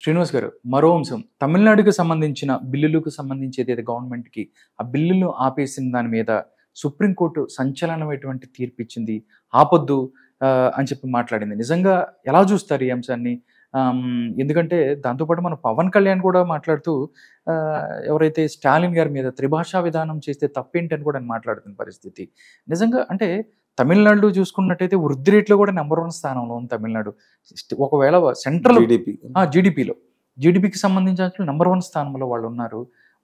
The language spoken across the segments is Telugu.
శ్రీనివాస్ గారు, మరో అంశం తమిళనాడుకి సంబంధించిన బిల్లులకు సంబంధించి ఏదైతే గవర్నమెంట్‌కి ఆ బిల్లులను ఆపేసిన దాని మీద సుప్రీంకోర్టు సంచలనమైనటువంటి తీర్పిచ్చింది. ఆపొద్దు అని చెప్పి మాట్లాడింది. నిజంగా ఎలా చూస్తారు ఈ అంశాన్ని? ఎందుకంటే దాంతో పాటు మన పవన్ కళ్యాణ్ కూడా మాట్లాడుతూ ఎవరైతే స్టాలిన్ గారి మీద త్రిభాషా విధానం చేస్తే తప్పేంటని కూడా ఆయన మాట్లాడుతున్న పరిస్థితి. నిజంగా అంటే తమిళనాడులో చూసుకున్నట్టయితే వృద్ధి రేట్‌లో కూడా నంబర్ 1 స్థానంలో ఉంది తమిళనాడు. ఒకవేళ సెంట్రల్ జీడీపీ జీడీపీలో. జీడీపీకి సంబంధించి నంబర్ 1 స్థానంలో వాళ్ళున్నారు.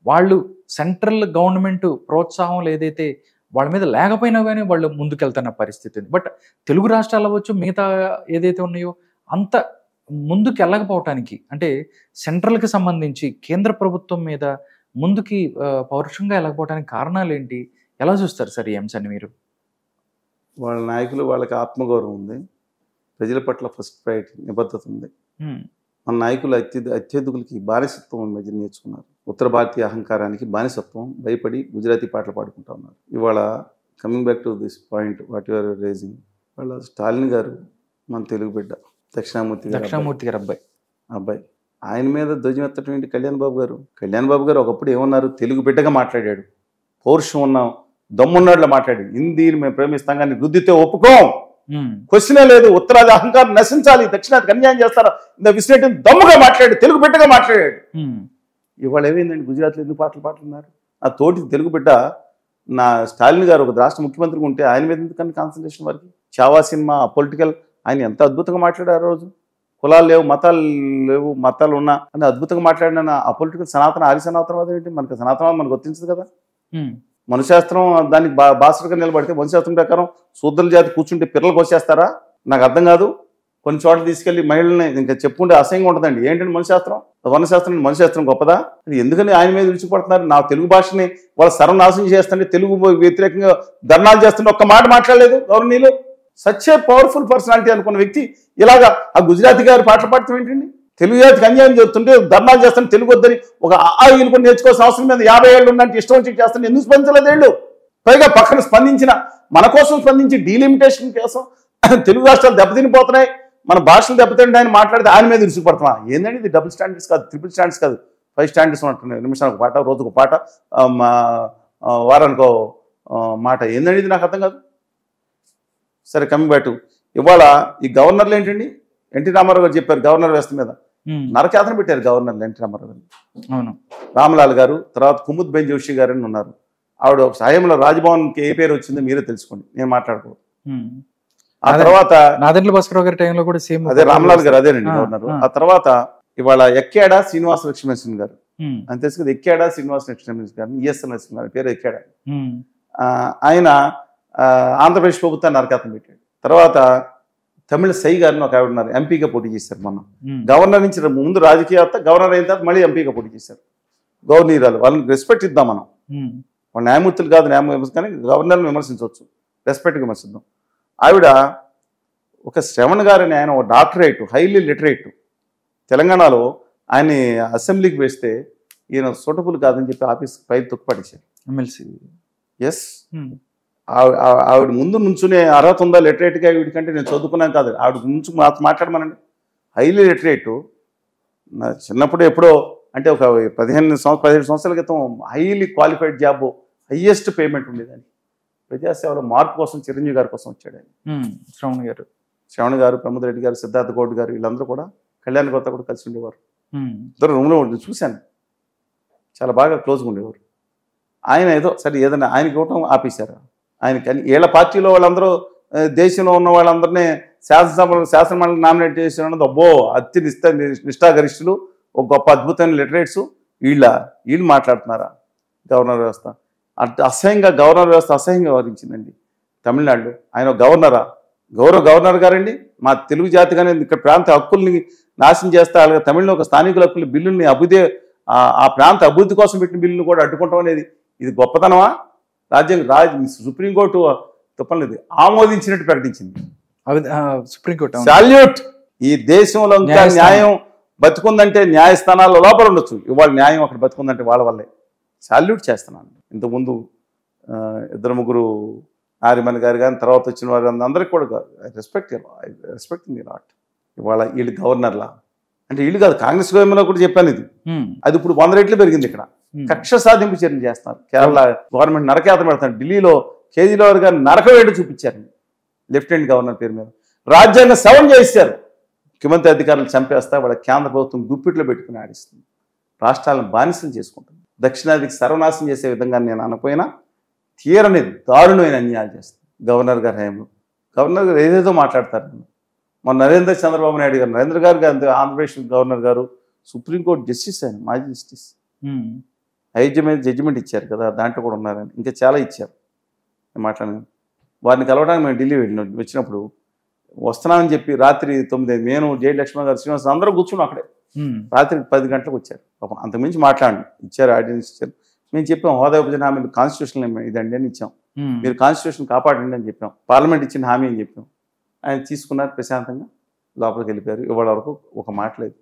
వాళ్ళు సెంట్రల్ గవర్నమెంట్ ప్రోత్సాహం ఏదైతే వాళ్ళ మీద లేకపోయినా గానీ వాళ్ళు ముందుకెళ్తున్న పరిస్థితి ఉంది. బట్ తెలుగు రాష్ట్రాలు అవ్వచ్చు, మిగతా ఏదైతే ఉన్నాయో అంత ముందుకెళ్ళకపోవటానికి అంటే సెంట్రల్‌కి సంబంధించి కేంద్ర ప్రభుత్వం మీద ముందుకి పౌరుషంగా ఎళ్ళకపోవటానికి కారణాలేంటి? ఎలా చూస్తారు సార్ ఈ అంశాన్ని మీరు? వాళ్ళ నాయకులు వాళ్ళకి ఆత్మగౌరవం ఉంది. ప్రజల పట్ల ఫస్ట్ ప్రయారిటీ నిబద్ధత ఉంది. మన నాయకులు అత్యధికులకి బానిసత్వం ఈ మధ్య నేర్చుకున్నారు. ఉత్తర భారతీయ అహంకారానికి బానిసత్వం భయపడి గుజరాతీ పాటలు పాడుకుంటా ఉన్నారు. ఇవాళ coming back to this point what you are raising, వాళ్ళ స్టాలిన్ గారు మన తెలుగు బిడ్డ, దక్షిణామూర్తి గారు అబ్బాయి. ఆయన మీద ధ్వజం ఎత్తడం ఏంటి కళ్యాణ్ బాబు గారు ఒకప్పుడు ఏమన్నారు? తెలుగు బిడ్డగా మాట్లాడాడు, పౌరుషం ఉన్నాం, దమ్మున్నాడులా మాట్లాడి హిందీని మేము ప్రేమిస్తాం కానీ రుద్దితే ఒప్పుకోం, క్వశ్చనే లేదు, ఉత్తరాది అహంకారం నశించాలి, దక్షిణాదికి అన్యాయం చేస్తారా ఇంత విసిరేట్ దమ్ముగా మాట్లాడాడు, తెలుగు బిడ్డగా మాట్లాడాడు. ఇవాళ ఏమైందండి? గుజరాత్లో ఎందుకు పాటలున్నారు? ఆ తోటి తెలుగు బిడ్డ నా స్టాలిన్ గారు ఒక రాష్ట్ర ముఖ్యమంత్రిగా ఉంటే ఆయన మీద ఎందుకని కాన్సన్ట్రేషన్ వారికి? చావా సినిమా పొలిటికల్ ఆయన ఎంత అద్భుతంగా మాట్లాడారు. ఆ రోజు కులాలు లేవు, మతాలు ఉన్నా అని అద్భుతంగా మాట్లాడిన ఆ పొలిటికల్ ఆర్య సనాతనవాదం ఏంటి? మనకు సనాతనవాదం మనకు గుర్తించదు కదా. మనుశాస్త్రం దానికి బాసటగా నిలబడితే మనుశాస్త్రం ప్రకారం శూద్రుల జాతి కూర్చుంటే పిల్లలకు వచ్చేస్తారా? నాకు అర్థం కాదు. కొన్ని చోట్ల తీసుకెళ్లి మహిళల్ని ఇంకా చెప్పుకుంటే అసహ్యంగా ఉంటుందండి. ఏంటంటే మనుశాస్త్రం గొప్పదా? ఎందుకని ఆయన మీద విడిచిపడుతున్నారు? నా తెలుగు భాషని వాళ్ళ సర్వనాశనం చేస్తుంటే, తెలుగు వ్యతిరేకంగా ధర్నాలు చేస్తుంటే ఒక్క మాట మాట్లాడలేదు గవర్నీలు. సచ్ ఏ పవర్ఫుల్ పర్సనాలిటీ అనుకున్న వ్యక్తి ఇలాగా ఆ గుజరాతీ గారు పాటలు పాడటం ఏంటండి? తెలుగు జాతికి అన్యాయం చేస్తుంటే ధర్నాలు చేస్తాను, తెలుగు వద్దని ఒక ఆయిలు కూడా నేర్చుకోవాల్సిన అవసరం మీద 50 ఏళ్ళు ఉన్నట్టు ఇష్టం వచ్చి చేస్తాను. ఎందుకు స్పందించలేదు ఏళ్ళు? పైగా పక్కన స్పందించిన మన కోసం స్పందించి డీలిమిటేషన్ కోసం తెలుగు రాష్ట్రాలు దెబ్బతినిపోతున్నాయి, మన భాషలు దెబ్బతింటాయని మాట్లాడితే ఆయన మీద విసుగుపడతామా? ఏంటంటే ఇది డబుల్ స్టాండర్డ్స్ కాదు, ట్రిపుల్ స్టాండర్డ్స్ కాదు, 5 స్టాండర్డ్స్ ఉంటున్నాయి. నిమిషానికి పాట, రోజుకు పాట, వారానికో మాట. ఏంటంటే ఇది నాకు అర్థం కాదు. సరే, కమింగ్ బ్యాక్ టు ఇవాళ ఈ గవర్నర్లు ఏంటండి? ఎన్టీ రామారావు గారు చెప్పారు గవర్నర్ వ్యవస్థ మీద నరకేతన పెట్టారు గవర్నర్లు ఎన్టీ రామారావు గారు. అవును, రామలాల్ గారు, తర్వాత కుముద్ బెన్ జోషి గారు అని ఉన్నారు. ఆవిడ సాయంలో రాజ్భవన్కి ఏ పేరు వచ్చిందో మీరే తెలుసుకోండి, నేను మాట్లాడుకో. ఆ తర్వాత నాదెండ్ల భాస్కర్ గారి టైంలో కూడా సేమ్ అదే రామలాల్ గారు అదేనండి గవర్నర్. ఆ తర్వాత ఇవాళ ఎక్కాడా శ్రీనివాస లక్ష్మీనరసింహ గారు అని తెలుసు కదా. ఎక్కాడా శ్రీనివాస లక్ష్మీనరసింహ గారు, ఈఎస్ఎల్ నరసింహ గారి పేరు ఎక్కాడా. ఆయన ఆంధ్రప్రదేశ్ ప్రభుత్వాన్ని నరకేతన పెట్టాడు. తర్వాత తమిళ సై గారిని ఒక ఆవిడ ఉన్నారు, ఎంపీగా పోటీ చేశారు. మనం గవర్నర్ నుంచి ముందు రాజకీయవేత్త, గవర్నర్ అయిన తర్వాత మళ్ళీ ఎంపీగా పోటీ చేశారు. గవర్నీరాలు వాళ్ళని రెస్పెక్ట్ ఇద్దాం మనం. వాళ్ళ న్యాయమూర్తులు కాదు, కానీ గవర్నర్ని విమర్శించవచ్చు, రెస్పెక్ట్గా విమర్శిద్దాం. ఆవిడ ఒక శ్రవణ్ గారిని, ఆయన ఒక డాక్టరేట్, హైలీ లిటరేట్, తెలంగాణలో ఆయన్ని అసెంబ్లీకి వేస్తే ఈయన సూటబుల్ కాదని చెప్పి ఆఫీస్ పై తొక్కుపడేశారు ఎమ్మెల్సీ. ఎస్, ఆవిడ ముందు నుంచునే అర్హత ఉందా లిటరేట్గా? వీడికంటే నేను చదువుకున్నాను కాదు, ఆవిడ నుంచి మాట్లాడమనండి. హైలీ లిటరేటు. నా చిన్నప్పుడు ఎప్పుడో అంటే ఒక 17 సంవత్సరాల క్రితం highly qualified job, highest payment ఉండేదాన్ని. ప్రజాసేవలో మార్పు కోసం చిరంజీవి గారి కోసం వచ్చాడు ఆయన. శ్రవణ్ గారు, ప్రమోద్ రెడ్డి గారు, సిద్ధార్థ గౌడ్ గారు, వీళ్ళందరూ కూడా కళ్యాణ్ కొత్త కూడా కలిసి ఉండేవారు. ఇద్దరు రూమ్లో చూశాను, చాలా బాగా క్లోజ్గా ఉండేవారు. ఆయన ఏదో సరే ఏదైనా ఆయనకి ఇవ్వటం ఆపేశారు. ఆయనకి అని వీళ్ళ పార్టీలో వాళ్ళందరూ దేశంలో ఉన్న వాళ్ళందరినీ శాసనమండలి నామినేట్ చేసినది అబ్బో అతి నిష్ఠాగరిష్ఠులు, ఒక గొప్ప అద్భుతమైన లిటరేట్స్, వీళ్ళు మాట్లాడుతున్నారా? గవర్నర్ వ్యవస్థ అసహ్యంగా, గవర్నర్ వ్యవస్థ అసహ్యంగా వ్యవహరించిందండి తమిళనాడులో. ఆయన గవర్నరా? గవర్నర్ గారండి మా తెలుగు జాతి కానీ ఇక్కడ ప్రాంత హక్కుల్ని నాశనం చేస్తా, అలాగే తమిళలో ఒక స్థానికుల హక్కుల బిల్లుల్ని ఆ ప్రాంత అభివృద్ధి కోసం పెట్టిన బిల్లుని కూడా అడ్డుకుంటాం అనేది ఇది గొప్పతనమా? సుప్రీంకోర్టు తప్పలేదు, ఆమోదించినట్టు ప్రకటించింది సుప్రీంకోర్టు. సాల్యూట్. ఈ దేశంలో ఇంకా న్యాయం బతుకుందంటే న్యాయస్థానాల లోపల ఉండొచ్చు, ఇవాళ న్యాయం అక్కడ బతుకుందంటే వాళ్ళ వల్లే. సాల్యూట్ చేస్తున్నాను. ఇంతకుముందు 2-3 నారిమన్ గారు కానీ తర్వాత వచ్చిన వారు అందరికీ కూడా రెస్పెక్ట్ మీ లాట్. ఇవాళ వీళ్ళు గవర్నర్లా అంటే వీళ్ళు కాదు, కాంగ్రెస్ గవర్నమెంట్లో కూడా చెప్పాను ఇది. అది ఇప్పుడు 100 రెట్లు పెరిగింది. ఇక్కడ కక్ష సాధింపు చర్యలు చేస్తున్నారు. కేరళ గవర్నమెంట్ నరకయాత్ర పెడతారు. ఢిల్లీలో కేజ్రీవాల్ గారు నరకవేటు చూపించారు లెఫ్టినెంట్ గవర్నర్ పేరు మీద. రాజ్యాంగ సవరణ చేశారు. ముఖ్యమంత్రి అధికారులు చంపేస్తా వాళ్ళ కేంద్ర ప్రభుత్వం గుప్పిట్లో పెట్టుకుని ఆడిస్తుంది. రాష్ట్రాలను బానిసలు చేసుకుంటుంది. దక్షిణాదికి సర్వనాశనం చేసే విధంగా నేను అనకపోయినా తీరని దారుణమైన అన్యాయాలు చేస్తుంది గవర్నర్ గారి హయాంలో. గవర్నర్ గారు ఏదేదో మాట్లాడతారు. మన చంద్రబాబు నాయుడు గారు, నరేంద్ర గారు ఆంధ్రప్రదేశ్ గవర్నర్ గారు సుప్రీంకోర్టు జస్టిస్ ఆయన, మాజీ జస్టిస్. అయోధ్య మీద జడ్జిమెంట్ ఇచ్చారు కదా, దాంట్లో కూడా ఉన్నారని. ఇంకా చాలా ఇచ్చారు. నేను మాట్లాడాను. వారిని కలవడానికి మేము ఢిల్లీ వచ్చినప్పుడు వస్తున్నామని చెప్పి రాత్రి 9 నేను జై లక్ష్మణ్ గారు, శ్రీనివాస్ అందరూ కూర్చున్నాం అక్కడే. రాత్రి 10 గంటలకు వచ్చారు. పాపం అంతకుమించి మాట్లాడండి ఇచ్చారు, ఆర్డినెన్స్ ఇచ్చారు. మేము చెప్పాం హోదా విభజన హామీలు కాన్స్టిట్యూషన్ ఇదండి అని ఇచ్చాం. మీరు కాన్స్టిట్యూషన్ కాపాడండి అని చెప్పాం. పార్లమెంట్ ఇచ్చిన హామీ అని చెప్పాం. ఆయన తీసుకున్నారు, ప్రశాంతంగా లోపలికి వెళ్ళిపోయారు. ఇవాళ వరకు ఒక మాట లేదు.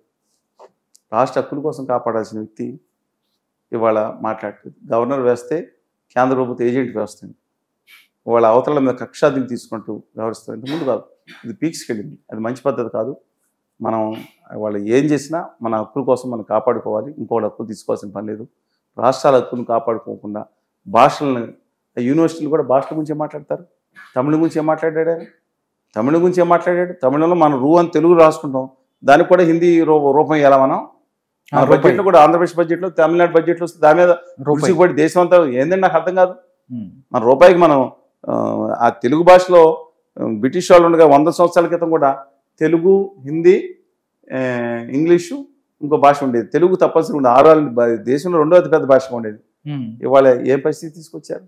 రాష్ట్ర హక్కుల కోసం కాపాడాల్సిన వ్యక్తి ఇవాళ మాట్లాడలేదు. గవర్నర్ వేస్తే కేంద్ర ప్రభుత్వ ఏజెంట్ వ్యవస్థండి. వాళ్ళ అవతల మీద కక్షాదిని తీసుకుంటూ వ్యవహరిస్తారు. ఇంతకుముందు కాదు, ఇది పీక్స్కి వెళ్ళింది. అది మంచి పద్ధతి కాదు. మనం వాళ్ళు ఏం చేసినా మన హక్కుల కోసం మనం కాపాడుకోవాలి. ఇంకోటి హక్కులు తీసుకోవాల్సిన పని లేదు. రాష్ట్రాల హక్కులను కాపాడుకోకుండా భాషలను, యూనివర్సిటీలు కూడా భాషల గురించే మాట్లాడతారు. తమిళ గురించి ఏం మాట్లాడాడు ఆయన? తమిళ గురించి ఏం మాట్లాడాడు? తమిళంలో మనం రూ అని తెలుగు రాసుకుంటాం, దానికి కూడా హిందీ రూపం ఇవ్వాలా మనం? మన బడ్జెట్లో కూడా ఆంధ్రప్రదేశ్ బడ్జెట్లో, తమిళనాడు బడ్జెట్లో వస్తే దాని మీద రుచిపడి దేశం అంతా ఏంటంటే నాకు అర్థం కాదు. మన రూపాయికి మనం ఆ తెలుగు భాషలో బ్రిటిష్ వాళ్ళు ఉండగా 100 సంవత్సరాల క్రితం కూడా తెలుగు, హిందీ, ఇంగ్లీషు, ఇంకో భాష ఉండేది. తెలుగు తప్పనిసరి ఉండేది. 6 దేశంలో 2వ అతిపెద్ద భాషగా ఉండేది. ఇవాళ ఏం పరిస్థితి తీసుకొచ్చారు?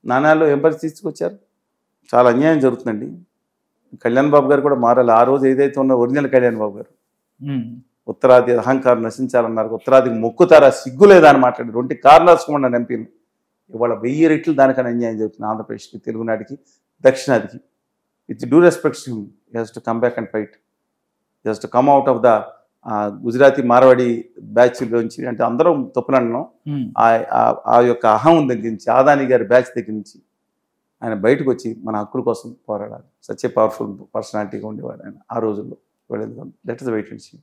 నాణ్యాల్లో ఏం పరిస్థితి తీసుకొచ్చారు? చాలా అన్యాయం జరుగుతుందండి. కళ్యాణ్ బాబు గారు కూడా మారాలి. ఆ రోజు ఏదైతే ఉన్న ఒరిజినల్ కళ్యాణ్ బాబు గారు ఉత్తరాది అహంకారం నశించాలన్నారు. ఉత్తరాదికి మొక్కుతారా, సిగ్గు లేదా అని మాట్లాడి 2 కారణాలు ఎంపీలు. ఇవాళ 1000 రెట్లు దానికన్నా అన్యాయం జరుగుతుంది ఆంధ్రప్రదేశ్కి, తెలుగునాటికి, దక్షిణాదికి. With due respects him, he has to come back and fight. He has to come out of the Gujarati Marwadi batch నుంచి, అంటే అందరం తప్పునన్నాం. ఆ యొక్క అహం దగ్గర నుంచి, ఆదాని గారి బ్యాచ్ దగ్గర నుంచి ఆయన బయటకు వచ్చి మన హక్కుల కోసం పోరాడాలి. సచ్ ఏ పవర్ఫుల్ పర్సనాలిటీగా ఉండేవాడు ఆయన ఆ రోజుల్లో. Let us wait and see.